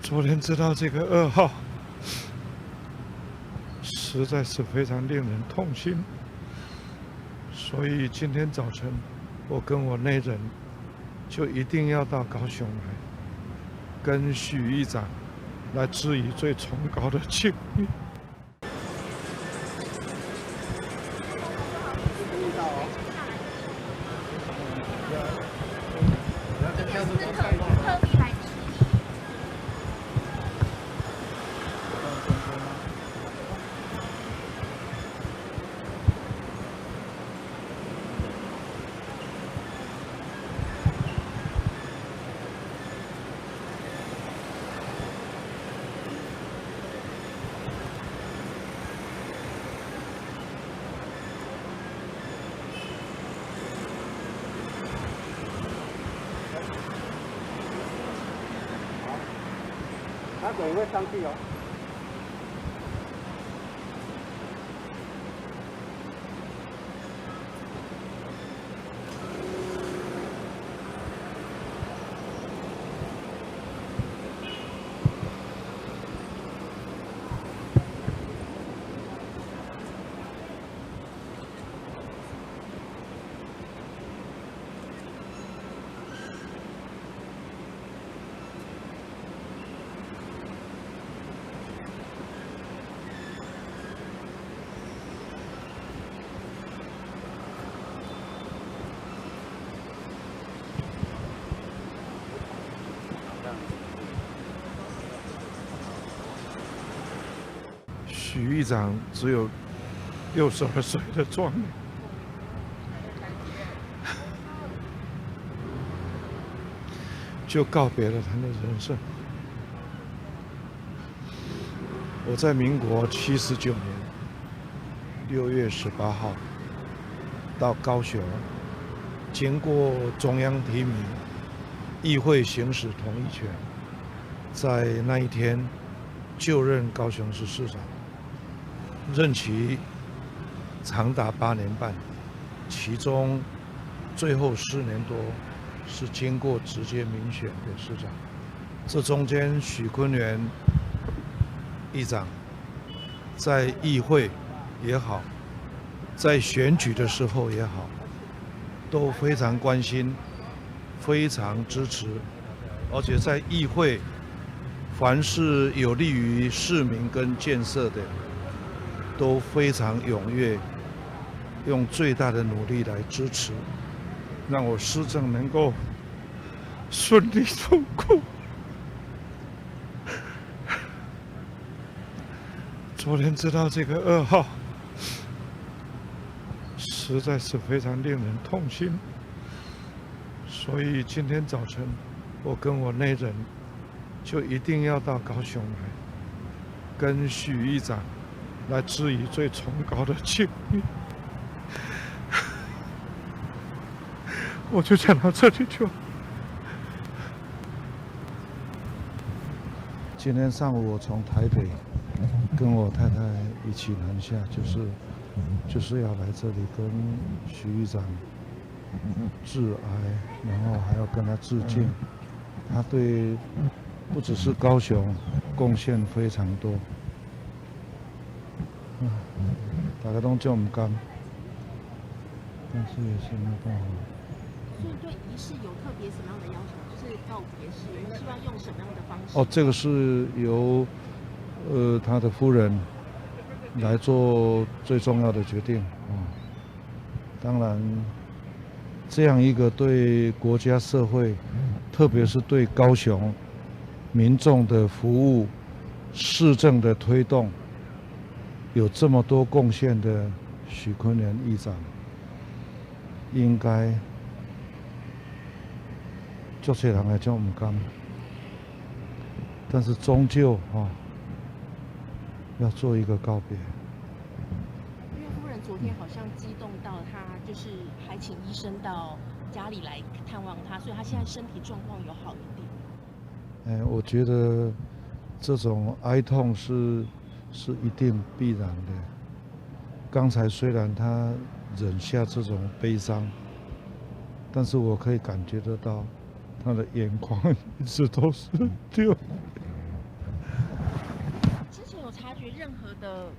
昨天知道这个噩耗，实在是非常令人痛心。所以今天早晨，我跟我内人就一定要到高雄来，跟许议长来致以最崇高的敬意。他等会上去哦。许议长只有62岁的壮年，就告别了他的人生。我在民国79年6月18号到高雄，经过中央提名，议会行使同意权，在那一天就任高雄市市长。任期长达8年半，其中最后4年多是经过直接民选的市长。这中间，许昆源议长在议会也好，在选举的时候也好，都非常关心，非常支持，而且在议会，凡是有利于市民跟建设的，都非常踊跃，用最大的努力来支持，让我施政能够顺利通过。昨天知道这个噩耗，实在是非常令人痛心。所以今天早晨，我跟我内人就一定要到高雄来，跟许议长来致以最崇高的敬意。我就讲到这里就。今天上午我从台北跟我太太一起南下，就是要来这里跟许议长致哀，然后还要跟他致敬。他对不只是高雄贡献非常多。大家都叫唔甘，但是也是没办法。所以对仪式有特别什么样的要求？就是告别式，你们希望用什么样的方式？哦，这个是由他的夫人来做最重要的决定啊。当然，这样一个对国家社会，特别是对高雄民众的服务、市政的推动，有这么多贡献的许昆源议长，应该足多人来讲唔甘，但是终究要做一个告别。因为夫人昨天好像激动到她就是还请医生到家里来探望她，所以她现在身体状况有好一点。我觉得这种哀痛是一定必然的。刚才虽然他忍下这种悲伤，但是我可以感觉得到他的眼眶一直都是流。察觉任何的